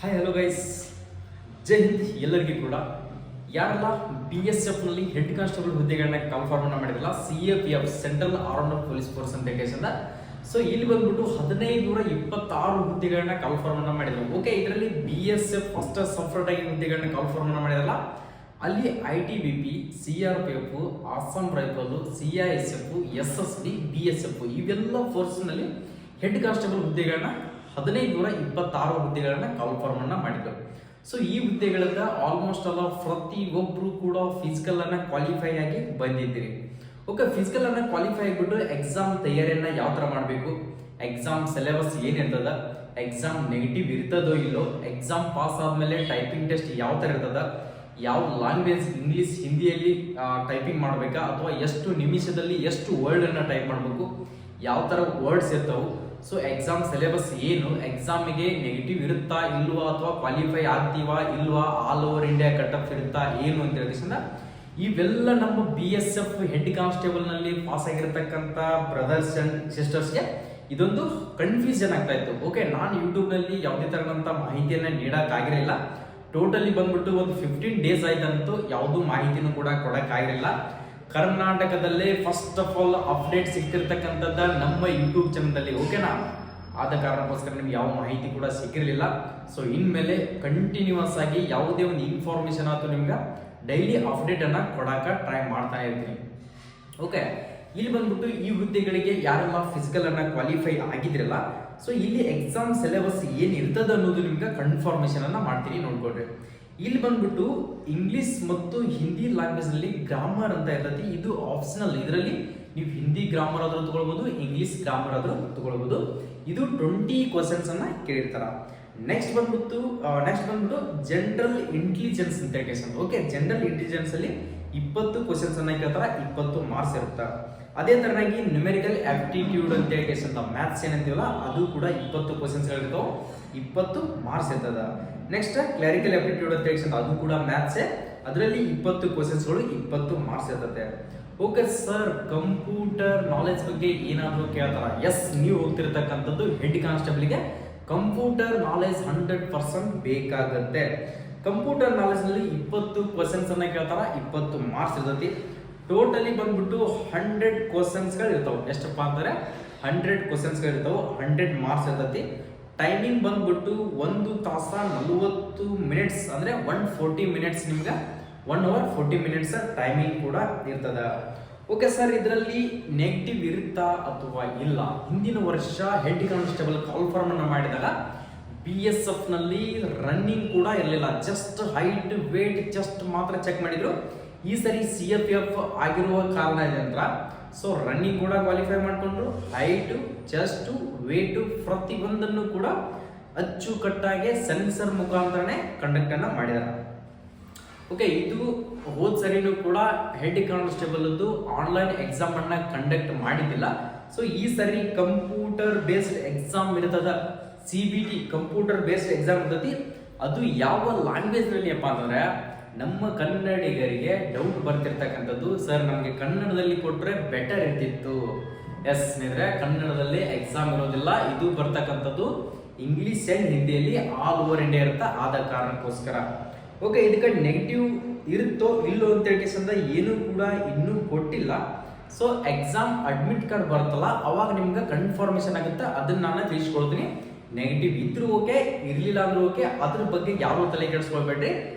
Hi hello guys, ಜೈ ಹಿಂದ್ ಎಲ್ಲರಿಗೂ ಕೂಡ. ಯಾರೆಲ್ಲ BSF ನಲ್ಲಿ ಹೆಡ್ ಕಾನ್ಸ್ಟೇಬಲ್ ಹುದ್ದೆಗಳನ್ನ ಕನ್ಫರ್ಮ್ ಮಾಡಿರಲ್ಲ, CAPF central armed police force ಅಂತ ಕೇಸಿಂದ ಸೊ ಇಲ್ಲಿ ಬಂದ್ಬಿಟ್ಟು 1526 ಹುದ್ದೆಗಳನ್ನ ಕನ್ಫರ್ಮ್ ಮಾಡಿದ್ರು. ಓಕೆ, ಇದರಲ್ಲಿ BSF ಫಸ್ಟ್ ಸಫರ್ಡ್ ಆಗಿ ಹುದ್ದೆಗಳನ್ನ ಕನ್ಫರ್ಮ್ ಮಾಡಿರಲ್ಲ, ಅಲ್ಲಿ ITBP, CRPF, Assam rifle, CISF, SSB, BSF ಇವೆಲ್ಲ ಫೋರ್ಸ್ನಲ್ಲಿ ಹೆಡ್ ಕಾನ್ಸ್ಟೇಬಲ್ ಹುದ್ದೆಗಳನ್ನ 1526 ಹುದ್ದೆಗಳನ್ನ ಕನ್ಫರ್ಮ್ ಮಾಡಿದ್ರು. ಸೊ ಈ ಹುದ್ದೆಗಳನ್ನ ಆಲ್ಮೋಸ್ಟ್ ಅಲ್ಲ ಪ್ರತಿಯೊಬ್ಬರು ಕೂಡ ಫಿಸಿಕಲ್ ಅನ್ನ ಕ್ವಾಲಿಫೈ ಆಗಿ ಬಂದಿದ್ದೀರಿ. ಓಕೆ, ಫಿಸಿಕಲ್ ಅನ್ನ ಕ್ವಾಲಿಫೈ ಆಗಿಬಿಟ್ಟು ಎಕ್ಸಾಮ್ ತಯಾರಿಯನ್ನ ಯಾವ ತರ ಮಾಡಬೇಕು, ಎಕ್ಸಾಮ್ ಸಿಲೆಬಸ್ ಏನಿರ್ತದ, ಎಕ್ಸಾಮ್ ನೆಗೆಟಿವ್ ಇರ್ತದೋ ಇಲ್ಲೋ, ಎಕ್ಸಾಮ್ ಪಾಸ್ ಆದ್ಮೇಲೆ ಟೈಪಿಂಗ್ ಟೆಸ್ಟ್ ಯಾವ ತರ ಇರ್ತದ, ಯಾವ ಲ್ಯಾಂಗ್ವೇಜ್ ಇಂಗ್ಲಿಷ್ ಹಿಂದಿಯಲ್ಲಿ ಟೈಪಿಂಗ್ ಮಾಡಬೇಕಾ ಅಥವಾ ಎಷ್ಟು ನಿಮಿಷದಲ್ಲಿ ಎಷ್ಟು ವರ್ಡ್ ಅನ್ನ ಟೈಪ್ ಮಾಡಬೇಕು, ಯಾವ ತರ ವರ್ಡ್ಸ್ ಇರ್ತಾವು, ಸೊ ಎಕ್ಸಾಮ್ ಸಿಲೆಬಸ್ ಏನು, ಎಕ್ಸಾಮಿಗೆ ನೆಗೆಟಿವ್ ಇರುತ್ತಾ ಇಲ್ವಾ ಅಥವಾ ಕ್ವಾಲಿಫೈ ಆಗ್ತೀವಾ ಇಲ್ವಾ, all over India cut off ಇರುತ್ತಾ ಏನು ಅಂತ ಹೇಳಿದ್ರೆ ಇವೆಲ್ಲ ನಮ್ಮ BSF ಹೆಡ್ ಕಾನ್ಸ್ಟೇಬಲ್ ನಲ್ಲಿ ಪಾಸ್ ಆಗಿರತಕ್ಕಂತ ಬ್ರದರ್ಸ್ ಅಂಡ್ ಸಿಸ್ಟರ್ಸ್ಗೆ ಇದೊಂದು ಕನ್ಫ್ಯೂಷನ್ ಆಗ್ತಾ ಇತ್ತು. ಓಕೆ, ನಾನು ಯೂಟ್ಯೂಬ್ ನಲ್ಲಿ ಯಾವುದೇ ತರದಂತ ಮಾಹಿತಿಯನ್ನ ನೀಡಕ್ ಆಗಿರಲಿಲ್ಲ. ಟೋಟಲಿ ಬಂದ್ಬಿಟ್ಟು ಒಂದು 15 ಡೇಸ್ ಆಯ್ತಂತೂ ಯಾವುದು ಮಾಹಿತಿನೂ ಕೂಡ ಕೊಡಕ್ ಆಗಿರಲಿಲ್ಲ. ಕರ್ನಾಟಕದಲ್ಲೇ ಫಸ್ಟ್ ಆಫ್ ಆಲ್ ಅಪ್ಡೇಟ್ ಸಿಗ್ತಿರ್ತಕ್ಕಂಥದ್ದ ನಮ್ಮ ಯೂಟ್ಯೂಬ್ ಚಾನಲ್ದಲ್ಲಿ. ಓಕೆನಾ, ಆದ ಕಾರಣಕ್ಕೋಸ್ಕರ ನಿಮ್ಗೆ ಯಾವ ಮಾಹಿತಿ ಕೂಡ ಸಿಕ್ಕಿರಲಿಲ್ಲ. ಸೊ ಇನ್ಮೇಲೆ ಕಂಟಿನ್ಯೂಸ್ ಆಗಿ ಯಾವುದೇ ಒಂದು ಇನ್ಫಾರ್ಮೇಶನ್ ಆಯ್ತು ನಿಮ್ಗೆ ಡೈಲಿ ಅಪ್ಡೇಟ್ ಅನ್ನ ಕೊಡಾಕ ಟ್ರೈ ಮಾಡ್ತಾ ಇರ್ತೀನಿ. ಓಕೆ, ಇಲ್ಲಿ ಬಂದ್ಬಿಟ್ಟು ಈ ಹುದ್ದೆಗಳಿಗೆ ಯಾರೆಲ್ಲ ಫಿಸಿಕಲ್ ಅನ್ನ ಕ್ವಾಲಿಫೈ ಆಗಿದ್ರಲ್ಲ, ಸೊ ಇಲ್ಲಿ ಎಕ್ಸಾಮ್ ಸಿಲೆಬಸ್ ಏನ್ ಇರ್ತದ ಅನ್ನೋದು ನಿಮ್ಗೆ ಕನ್ಫರ್ಮೇಶನ್ ಅನ್ನ ಮಾಡ್ತೀನಿ, ನೋಡ್ಕೊಡ್ರಿ. ಇಲ್ಲಿ ಬಂದ್ಬಿಟ್ಟು ಇಂಗ್ಲಿಷ್ ಮತ್ತು ಹಿಂದಿ ಲ್ಯಾಂಗ್ವೇಜ್ ನಲ್ಲಿ ಗ್ರಾಮರ್ ಅಂತ ಇರ್ತೈತಿ, ಇದು ಆಪ್ಷನಲ್. ಇದರಲ್ಲಿ ನೀವು ಹಿಂದಿ ಗ್ರಾಮರ್ ಆದ್ರೂ ತಗೊಳ್ಬಹುದು, ಇಂಗ್ಲಿಷ್ ಗ್ರಾಮರ್ ಆದ್ರೂ ತಗೊಳ್ಬಹುದು. ಇದು 20 ಕ್ವಶನ್ಸ್ ಅನ್ನ ಕೇಳಿರ್ತಾರ. ನೆಕ್ಸ್ಟ್ ಬಂದ್ಬಿಟ್ಟು ಜನರಲ್ ಇಂಟೆಲಿಜೆನ್ಸ್ ಅಂತ ಕೇಳ್ತಾರೆ. ಓಕೆ, ಜನರಲ್ ಇಂಟೆಲಿಜೆನ್ಸ್ ಅಲ್ಲಿ 20 ಕ್ವಶನ್ಸ್ ಅನ್ನ ಕೇಳ್ತಾರ, 20 ಮಾರ್ಕ್ಸ್ ಇರುತ್ತಾರೆ. ಅದೇ ತರನಾಗಿ ನ್ಯೂಮೆರಿಕಲ್ ಆಪ್ಟಿಟ್ಯೂಡ್ ಅಂತ ಕೇಳ್ತಾರೆ, ಮ್ಯಾಥ್ಸ್ ಏನಂತೀವಲ್ಲ ಅದು ಕೂಡ 20 ಕ್ವಶನ್ಸ್ ಇರ್ತಾವ, 20 ಮಾರ್ಕ್ಸ್ ಇರ್ತದ. ನೆಕ್ಸ್ಟ್ ಕ್ಲರಿಕಲ್ ಆಪ್ಟಿಟ್ಯೂಡ್ ಅಂತ ಹೇಳ್ತಾರೆ, ಅದು ಕೂಡ ಮ್ಯಾಥ್ಸ್, ಅದರಲ್ಲಿ 20 ಕ್ವಶನ್ಸ್ಗಳು 20 ಮಾರ್ಕ್ಸ್ ಇರ್ತದೆ. ಓಕೆ ಸರ್, ಕಂಪ್ಯೂಟರ್ ನಾಲೆಜ್ ಬಗ್ಗೆ ಏನಾದರೂ ಕೇಳ್ತಾರ? ಎಸ್, ನೀವು ಹೋಗ್ತಿರ್ತಕ್ಕಂಥದ್ದು ಹೆಡ್ ಕಾನ್ಸ್ಟೇಬಲ್ಗೆ ಕಂಪ್ಯೂಟರ್ ನಾಲೆಜ್ 100% ಬೇಕಾಗುತ್ತೆ. ಕಂಪ್ಯೂಟರ್ ನಾಲೆಜ್ ನಲ್ಲಿ 20 ಕ್ವಶನ್ಸ್ ಅನ್ನ ಕೇಳ್ತಾರ, 20 ಮಾರ್ಕ್ಸ್ ಇರ್ತೈತಿ. ಟೋಟಲಿ ಬಂದ್ಬಿಟ್ಟು 100 ಕ್ವಶನ್ಸ್ ಗಳು ಇರ್ತಾವ. ಎಷ್ಟಪ್ಪ ಅಂದ್ರೆ 100 ಕ್ವಶನ್ಸ್ ಗಳು ಇರ್ತಾವ, 100 ಮಾರ್ಕ್ಸ್ ಇರ್ತೈತಿ. ಟೈಮಿಂಗ್ ಬಂದ್ಬಿಟ್ಟು 1 ತಾಸ 40 ಮಿನಿಟ್ಸ್ ಅಂದ್ರೆ 140 ಮಿನಿಟ್ಸ್, ನಿಮ್ಗೆ 1 ಅವರ್ 40 ಮಿನಿಟ್ಸ್ ಟೈಮಿಂಗ್ ಕೂಡ ಇರ್ತದ. ಓಕೆ ಸರ್, ಇದರಲ್ಲಿ ನೆಗೆಟಿವ್ ಇರುತ್ತಾ ಅಥವಾ ಇಲ್ಲ? ಹಿಂದಿನ ವರ್ಷ ಹೆಡ್ ಕಾನ್ಸ್ಟೇಬಲ್ ಕಾನ್ಫರ್ಮ್ ಅನ್ನ ಮಾಡಿದಾಗ BSF ನಲ್ಲಿ ರನ್ನಿಂಗ್ ಕೂಡ ಇರಲಿಲ್ಲ, ಜಸ್ಟ್ ಹೈಟ್ ವೇಟ್ ಜಸ್ಟ್ ಮಾತ್ರ ಚೆಕ್ ಮಾಡಿದ್ರು. ಈ ಸರಿ CFF ಆಗಿರುವ ಕಾರಣ ಏನಂದ್ರ, ಸೊ ರನ್ನಿಂಗ್ ಕೂಡ ಕ್ವಾಲಿಫೈ ಮಾಡಿಕೊಂಡ್ರು, ಹೈಟ್ ಚೆಸ್ಟ್ ವೇಟ್ ಪ್ರತಿಯೊಂದನ್ನು ಕೂಡ ಅಚ್ಚುಕಟ್ಟಾಗಿ ಸೆನ್ಸರ್ ಮುಖಾಂತರನೇ ಕಂಡಕ್ಟ್ ಅನ್ನ ಮಾಡಿದಾರೆ. ಓಕೆ, ಇದು ಹೋದ್ ಸರಿನೂ ಕೂಡ ಹೆಡ್ ಕಾನ್ಸ್ಟೇಬಲ್ ಆನ್ಲೈನ್ ಎಕ್ಸಾಮ್ ಅನ್ನ ಕಂಡಕ್ಟ್ ಮಾಡಿದ್ದಿಲ್ಲ. ಸೊ ಈ ಸರಿ ಕಂಪ್ಯೂಟರ್ ಬೇಸ್ಡ್ ಎಕ್ಸಾಮ್ ಇರ್ತದ, CBT ಕಂಪ್ಯೂಟರ್ ಬೇಸ್ಡ್ ಎಕ್ಸಾಮ್ ಇರ್ತೈತಿ. ಅದು ಯಾವ ಲ್ಯಾಂಗ್ವೇಜ್ ನಲ್ಲಿ ಅಪ್ಪ ಅಂತಂದ್ರೆ, ನಮ್ಮ ಕನ್ನಡಿಗರಿಗೆ ಡೌಟ್ ಬರ್ತಿರ್ತಕ್ಕಂಥದ್ದು, ಸರ್ ನಮಗೆ ಕನ್ನಡದಲ್ಲಿ ಕೊಟ್ರೆ ಬೆಟರ್ ಇರ್ತಿತ್ತು. ಎಸ್ ಸ್ನೇಹಿತರೆ, ಕನ್ನಡದಲ್ಲಿ ಎಕ್ಸಾಮ್ ಇರೋದಿಲ್ಲ, ಇದು ಬರ್ತಕ್ಕಂಥದ್ದು ಇಂಗ್ಲಿಷ್ ಅಂಡ್ ಹಿಂದಿಯಲ್ಲಿ ಆಲ್ ಓವರ್ ಇಂಡಿಯಾ ಇರುತ್ತೆ. ಆದ ಕಾರಣಕ್ಕೋಸ್ಕರ ಓಕೆ, ಇದಕ್ಕೆ ನೆಗೆಟಿವ್ ಇರುತ್ತೋ ಇಲ್ಲೋ ಅಂತ ಹೇಳಿ ಏನು ಕೂಡ ಇನ್ನೂ ಕೊಟ್ಟಿಲ್ಲ. ಸೊ ಎಕ್ಸಾಮ್ ಅಡ್ಮಿಟ್ ಕಾರ್ಡ್ ಬರುತ್ತಲ್ಲ, ಅವಾಗ ನಿಮ್ಗೆ ಕನ್ಫರ್ಮೇಶನ್ ಆಗುತ್ತೆ, ಅದನ್ನ ನಾನು ತಿಳಿಸ್ಕೊಡ್ತೀನಿ. ನೆಗೆಟಿವ್ ಇದ್ರೂ ಓಕೆ, ಇರ್ಲಿಲ್ಲ ಅಂದ್ರೂ ಓಕೆ, ಅದ್ರ ಬಗ್ಗೆ ಯಾರು ತಲೆ ಕೆಡಿಸ್ಕೊಳ್ಬೇಡ್ರಿ.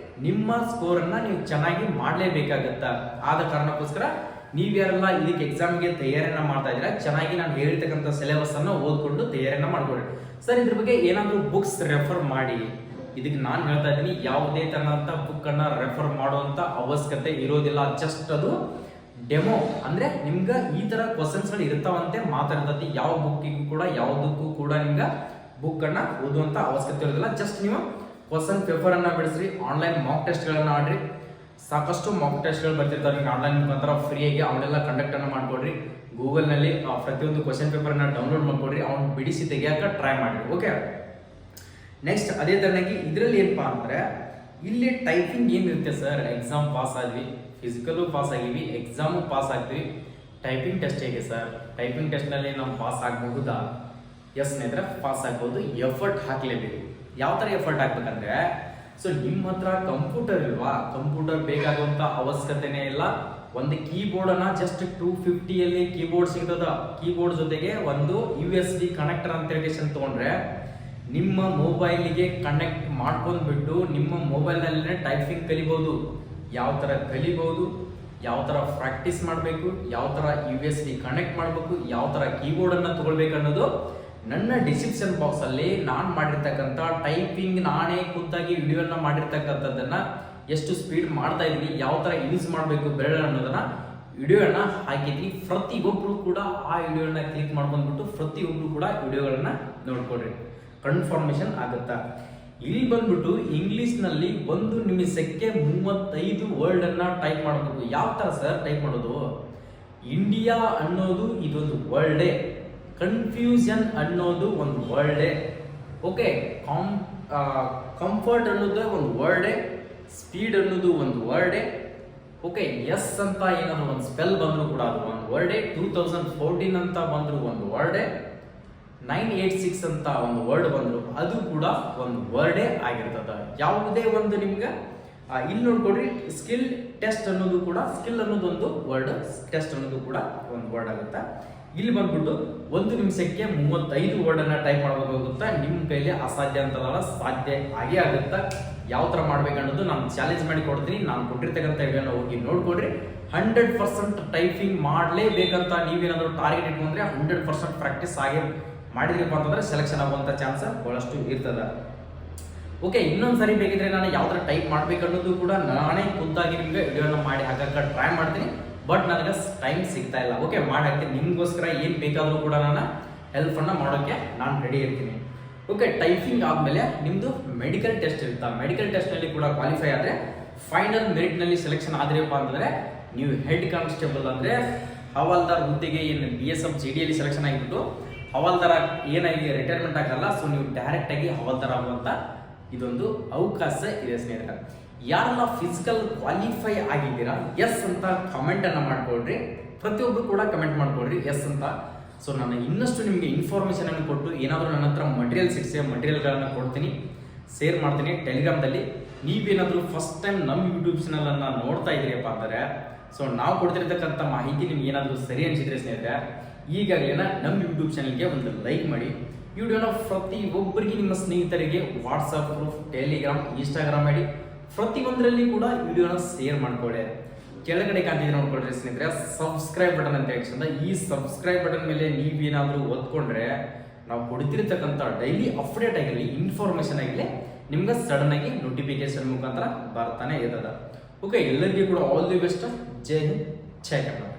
ನಿಮ್ಮ ಸ್ಕೋರ್ ಅನ್ನ ನೀವು ಚೆನ್ನಾಗಿ ಮಾಡಲೇಬೇಕಾಗತ್ತ. ಆದ ಕಾರಣಕ್ಕೋಸ್ಕರ ನೀವ್ಯಾರೆಲ್ಲ ಇದಕ್ಕೆ ಎಕ್ಸಾಮ್ಗೆ ತಯಾರಿಯನ್ನ ಮಾಡ್ತಾ ಇದ್ದೀರಾ, ಚೆನ್ನಾಗಿ ನಾನು ಹೇಳಿರ್ತಕ್ಕಂಥ ಸಿಲೆಬಸ್ ಅನ್ನ ಓದ್ಕೊಂಡು ತಯಾರಿಯನ್ನ ಮಾಡ್ಕೊಡ್ರಿ. ಸರ್, ಇದ್ರ ಬಗ್ಗೆ ಏನಾದರೂ ಬುಕ್ಸ್ ರೆಫರ್ ಮಾಡಿ, ಇದಕ್ಕೆ ನಾನು ಹೇಳ್ತಾ ಇದ್ದೀನಿ, ಯಾವುದೇ ತರನಾದಂಥ ಬುಕ್ ಅನ್ನ ರೆಫರ್ ಮಾಡುವಂತ ಅವಶ್ಯಕತೆ ಇರೋದಿಲ್ಲ. ಜಸ್ಟ್ ಅದು ಡೆಮೋ, ಅಂದ್ರೆ ನಿಮ್ಗೆ ಈ ತರ ಕ್ವಶನ್ಸ್ ಗಳು ಇರ್ತಾವಂತೆ ಮಾತಾಡ್ತತಿ. ಯಾವ ಬುಕ್ಕಿಗೂ ಕೂಡ ಯಾವುದಕ್ಕೂ ಕೂಡ ನಿಮ್ಗೆ ಬುಕ್ ಅನ್ನ ಓದುವಂತ ಅವಶ್ಯಕತೆ ಇರೋದಿಲ್ಲ. ಜಸ್ಟ್ ನೀವು ಕ್ವಶನ್ ಪೇಪರ್ ಅನ್ನ ಬಿಡಿಸ್ರಿ, ಆನ್ಲೈನ್ ಮಾಕ್ ಟೆಸ್ಟ್ ಗಳನ್ನ ಆಡ್ರಿ. ಸಾಕಷ್ಟು ಮಾಕ್ ಟೆಸ್ಟ್ ಗಳು ಬರ್ತಿರ್ತಾರೆ, ನಿಮ್ಗೆ ಆನ್ಲೈನ್ ಮುಖಾಂತರ ಫ್ರೀಯಾಗಿ ಅವನ್ನೆಲ್ಲ ಕಂಡಕ್ಟ್ ಅನ್ನ ಮಾಡ್ಕೊಡ್ರಿ. ಗೂಗಲ್ ನಲ್ಲಿ ಪ್ರತಿಯೊಂದು ಕ್ವಶನ್ ಪೇಪರ್ ಅನ್ನ ಡೌನ್ಲೋಡ್ ಮಾಡ್ಕೊಡ್ರಿ, ಅವ್ನು ಬಿಡಿಸಿ ತೆಗಿಯಾಕ ಟ್ರೈ ಮಾಡ್ರಿ. ಓಕೆ, ನೆಕ್ಸ್ಟ್ ಅದೇ ತರನಾಗಿ ಇದರಲ್ಲಿ ಏನಪ್ಪಾ ಅಂದ್ರೆ, ಇಲ್ಲಿ ಟೈಪಿಂಗ್ ಏನಿರುತ್ತೆ ಸರ್, ಎಕ್ಸಾಮ್ ಪಾಸ್ ಆದ್ವಿ, ಫಿಸಿಕಲ್ ಪಾಸ್ ಆಗಿವಿ, ಎಕ್ಸಾಮು ಪಾಸ್ ಆಗ್ತೀವಿ, ಟೈಪಿಂಗ್ ಟೆಸ್ಟ್ ಹೇಗೆ ಸರ್? ಟೈಪಿಂಗ್ ಟೆಸ್ಟ್ ನಲ್ಲಿ ನಾವು ಪಾಸ್ ಆಗಬಹುದಾ? ಎಸ್ ಸ್ನೇಹಿತರೆ, ಪಾಸ್ ಆಗ್ಬೋದು, ಎಫರ್ಟ್ ಹಾಕಲೇಬೇಕು. ಯಾವ ಥರ ಎಫರ್ಟ್ ಹಾಕ್ಬೇಕಂದ್ರೆ, ಸೊ ನಿಮ್ಮ ಹತ್ರ ಕಂಪ್ಯೂಟರ್ ಇಲ್ವಾ, ಕಂಪ್ಯೂಟರ್ ಬೇಕಾಗುವಂಥ ಅವಶ್ಯಕತೆನೇ ಇಲ್ಲ. ಒಂದು ಕೀಬೋರ್ಡನ್ನು ಜಸ್ಟ್ 250 ಕೀಬೋರ್ಡ್ ಸಿಗ್ತದ. ಕೀಬೋರ್ಡ್ ಜೊತೆಗೆ ಒಂದು USB ಕನೆಕ್ಟರ್ ಅಂತ ಹೇಳಿಕೇಶನ್ ತೊಗೊಂಡ್ರೆ ನಿಮ್ಮ ಮೊಬೈಲಿಗೆ ಕನೆಕ್ಟ್ ಮಾಡ್ಕೊಂಡ್ಬಿಟ್ಟು ನಿಮ್ಮ ಮೊಬೈಲ್ನಲ್ಲೇ ಟೈಪಿಂಗ್ ಕಲಿಬೋದು. ಯಾವ ಥರ ಕಲಿಬೋದು, ಯಾವ ಥರ ಪ್ರಾಕ್ಟೀಸ್ ಮಾಡಬೇಕು, ಯಾವ ಥರ USB ಕನೆಕ್ಟ್ ಮಾಡಬೇಕು, ಯಾವ ಥರ ಕೀಬೋರ್ಡನ್ನು ತೊಗೊಳ್ಬೇಕು ಅನ್ನೋದು ನನ್ನ ಡಿಸ್ಕ್ರಿಪ್ಷನ್ ಬಾಕ್ಸಲ್ಲಿ ನಾನು ಮಾಡಿರ್ತಕ್ಕಂಥ ಟೈಪಿಂಗ್ ನಾನೇ ಖುದ್ದಾಗಿ ವಿಡಿಯೋನ ಮಾಡಿರ್ತಕ್ಕಂಥದ್ದನ್ನು ಎಷ್ಟು ಸ್ಪೀಡ್ ಮಾಡ್ತಾ ಇದ್ದೀನಿ, ಯಾವ ಥರ ಯೂಸ್ ಮಾಡಬೇಕು ಬೆರಳು ಅನ್ನೋದನ್ನ ವಿಡಿಯೋನ ಹಾಕಿದ್ದೀನಿ. ಪ್ರತಿಯೊಬ್ಬರು ಕೂಡ ಆ ವಿಡಿಯೋನ ಕ್ಲಿಕ್ ಮಾಡ್ಕೊಂಡ್ಬಿಟ್ಟು ಪ್ರತಿಯೊಬ್ಬರು ಕೂಡ ವಿಡಿಯೋಗಳನ್ನ ನೋಡ್ಕೊಡ್ರಿ, ಕನ್ಫರ್ಮೇಷನ್ ಆಗುತ್ತಾ. ಇಲ್ಲಿ ಬಂದ್ಬಿಟ್ಟು ಇಂಗ್ಲೀಷ್ನಲ್ಲಿ 1 ನಿಮಿಷಕ್ಕೆ 35 ವರ್ಡನ್ನು ಟೈಪ್ ಮಾಡಬೇಕು. ಯಾವ ಥರ ಸರ್ ಟೈಪ್ ಮಾಡೋದು? ಇಂಡಿಯಾ ಅನ್ನೋದು ಇದೊಂದು ವರ್ಲ್ಡೇ, ಕನ್ಫ್ಯೂಷನ್ ಅನ್ನೋದು ಒಂದು ವರ್ಲ್ಡೇ, ಓಕೆ, ಕಂಫರ್ಟ್ ಅನ್ನೋದು ಒಂದು ವರ್ಲ್ಡೇ, ಸ್ಪೀಡ್ ಅನ್ನೋದು ಒಂದು ವರ್ಡೇ, ಓಕೆ, ಎಸ್ ಅಂತ ಏನಾದ್ರು ಒಂದು ಸ್ಪೆಲ್ ಬಂದರೂ ಕೂಡ ಅದು ಒಂದು ವರ್ಡೇ, 2014 ಅಂತ ಬಂದರೂ ಒಂದು ವರ್ಡೇ, 986 ಅಂತ ಒಂದು ವರ್ಡ್ ಬಂದ್ರು ಅದು ಕೂಡ ಒಂದು ವರ್ಡೇ ಆಗಿರ್ತದೆ. ಯಾವುದೇ ಒಂದು ನಿಮ್ಗೆ ಇಲ್ಲಿ ನೋಡ್ಕೊಡ್ರಿ, ಸ್ಕಿಲ್ ಟೆಸ್ಟ್ ಅನ್ನೋದು ಕೂಡ, ಸ್ಕಿಲ್ ಅನ್ನೋದು ಒಂದು ವರ್ಡ್, ಟೆಸ್ಟ್ ಅನ್ನೋದು ಕೂಡ ಒಂದು ವರ್ಡ್ ಆಗುತ್ತೆ. ಇಲ್ಲಿ ಬಂದ್ಬಿಟ್ಟು 1 ನಿಮಿಷಕ್ಕೆ 35 ವರ್ಡನ್ನು ಟೈಪ್ ಮಾಡಬೇಕಾಗುತ್ತಾ. ನಿಮ್ಮ ಕೈಲಿ ಅಸಾಧ್ಯ ಅಂತಲ್ಲ, ಸಾಧ್ಯ ಆಗೇ ಆಗುತ್ತಾ. ಯಾವ ಥರ ಮಾಡ್ಬೇಕನ್ನೋದು ನಾನು ಚಾಲೆಂಜ್ ಮಾಡಿ ಕೊಡ್ತೀನಿ. ನಾನು ಕೊಟ್ಟಿರ್ತಕ್ಕಂಥ ವಿಡಿಯೋನ ಹೋಗಿ ನೋಡ್ಕೊಡ್ರಿ. 100% ಟೈಪಿಂಗ್ ಮಾಡಲೇಬೇಕಂತ ನೀವೇನಾದರೂ ಟಾರ್ಗೆಟ್ ಇಟ್ಕೊಂಡ್ರೆ 100% ಪ್ರಾಕ್ಟೀಸ್ ಆಗಿ ಮಾಡಿದ್ರಪ್ಪ ಅಂತಂದ್ರೆ ಸೆಲೆಕ್ಷನ್ ಆಗುವಂಥ ಚಾನ್ಸ್ ಬಹಳಷ್ಟು ಇರ್ತದೆ. ಓಕೆ, ಇನ್ನೊಂದು ಸರಿ ಬೇಕಿದ್ರೆ ನಾನು ಯಾವ ಥರ ಟೈಪ್ ಮಾಡಬೇಕನ್ನೋದು ಕೂಡ ನಾನೇ ಖುದ್ದಾಗಿ ನಿಮಗೆ ವಿಡಿಯೋನ ಮಾಡಿ ಹಾಕಕ್ಕೆ ಟ್ರೈ ಮಾಡ್ತೀನಿ. ಬಟ್ ನನಗೆ ಟೈಮ್ ಸಿಗ್ತಾ ಇಲ್ಲ. ಓಕೆ, ಮಾಡಿ ಹಾಕ್ತೀನಿ. ನಿಮಗೋಸ್ಕರ ಏನು ಬೇಕಾದರೂ ಕೂಡ ನಾನು ಹೆಲ್ಪನ್ನು ಮಾಡೋಕ್ಕೆ ನಾನು ರೆಡಿ ಇರ್ತೀನಿ. ಓಕೆ, ಟೈಪಿಂಗ್ ಆದಮೇಲೆ ನಿಮ್ಮದು ಮೆಡಿಕಲ್ ಟೆಸ್ಟ್ ಇರುತ್ತೆ. ಮೆಡಿಕಲ್ ಟೆಸ್ಟ್ನಲ್ಲಿ ಕೂಡ ಕ್ವಾಲಿಫೈ ಆದರೆ ಫೈನಲ್ ಮೆರಿಟ್ನಲ್ಲಿ ಸೆಲೆಕ್ಷನ್ ಆದ್ರಪ್ಪ ಅಂತಂದರೆ ನೀವು ಹೆಡ್ ಕಾನ್ಸ್ಟೇಬಲ್ ಅಂದರೆ ಹವಾಲ್ದಾರ್ ಹುದ್ದೆಗೆ ಏನು BSF GDಯಲ್ಲಿ ಸೆಲೆಕ್ಷನ್ ಆಗಿಬಿಟ್ಟು ಹವಾಲ್ದಾರ ಏನಾಗಿ ರಿಟೈರ್ಮೆಂಟ್ ಆಗಲ್ಲ. ಸೊ ನೀವು ಡೈರೆಕ್ಟಾಗಿ ಹವಾಲ್ದಾರ ಆಗುವಂಥ ಇದೊಂದು ಅವಕಾಶ ಇದೆ ಸ್ನೇಹಿತರೆ. ಯಾರೆಲ್ಲ ಫಿಸಿಕಲ್ ಕ್ವಾಲಿಫೈ ಆಗಿದ್ದೀರಾ ಎಸ್ ಅಂತ ಕಮೆಂಟನ್ನು ಮಾಡಿಕೊಡ್ರಿ. ಪ್ರತಿಯೊಬ್ಬರು ಕೂಡ ಕಮೆಂಟ್ ಮಾಡಿಕೊಡ್ರಿ ಎಸ್ ಅಂತ. ಸೊ ನಾನು ಇನ್ನಷ್ಟು ನಿಮಗೆ ಇನ್ಫಾರ್ಮೇಷನನ್ನು ಕೊಟ್ಟು ಏನಾದರೂ ನನ್ನ ಹತ್ರ ಮಟೀರಿಯಲ್ ಸಿಕ್ಸೆ ಮಟೀರಿಯಲ್ಗಳನ್ನು ಕೊಡ್ತೀನಿ, ಶೇರ್ ಮಾಡ್ತೀನಿ ಟೆಲಿಗ್ರಾಮ್ದಲ್ಲಿ. ನೀವೇನಾದರೂ ಫಸ್ಟ್ ಟೈಮ್ ನಮ್ಮ ಯೂಟ್ಯೂಬ್ ಚಾನಲನ್ನು ನೋಡ್ತಾ ಇದ್ದೀರಪ್ಪ ಅಂದರೆ, ಸೊ ನಾವು ಕೊಡ್ತಿರ್ತಕ್ಕಂಥ ಮಾಹಿತಿ ನಿಮ್ಗೆ ಏನಾದರೂ ಸರಿ ಅನಿಸಿದ್ರೆ ಸ್ನೇಹಿತರೆ, ಈಗಾಗಲೇ ನಮ್ಮ ಯೂಟ್ಯೂಬ್ ಚಾನಲ್ಗೆ ಒಂದು ಲೈಕ್ ಮಾಡಿ. ವಿಡಿಯೋನ ಪ್ರತಿಯೊಬ್ಬರಿಗೆ ನಿಮ್ಮ ಸ್ನೇಹಿತರಿಗೆ ವಾಟ್ಸಪ್ ಗ್ರೂಪ್, ಟೆಲಿಗ್ರಾಮ್, ಇನ್ಸ್ಟಾಗ್ರಾಮ್ ಮಾಡಿ ಪ್ರತಿಯೊಂದರಲ್ಲಿ ಕೂಡ ವಿಡಿಯೋನ ಶೇರ್ ಮಾಡ್ಕೊಳ್ಳಿ. ಕೆಳಗಡೆ ಕಾಣ್ತಿದ್ರೆ ನೋಡ್ಕೊಳ್ರಿ ಸ್ನೇಹಿತರೆ, ಸಬ್ಸ್ಕ್ರೈಬ್ ಬಟನ್ ಅಂತ ಹೇಳ್ಕೊಂಡು ಈ ಸಬ್ಸ್ಕ್ರೈಬ್ ಬಟನ್ ಮೇಲೆ ನೀವೇನಾದರೂ ಒತ್ಕೊಂಡ್ರೆ ನಾವು ಕೊಡ್ತಿರ್ತಕ್ಕಂಥ ಡೈಲಿ ಅಪ್ಡೇಟ್ ಆಗಿರಲಿ, ಇನ್ಫಾರ್ಮೇಷನ್ ಆಗಿರಲಿ, ನಿಮ್ಗೆ ಸಡನ್ ಆಗಿ ನೋಟಿಫಿಕೇಶನ್ ಮುಖಾಂತರ ಬರ್ತಾನೆ ಇರ್ತದೆ. ಓಕೆ, ಎಲ್ಲರಿಗೂ ಕೂಡ all the best. Jai Hind, Jai Kannada.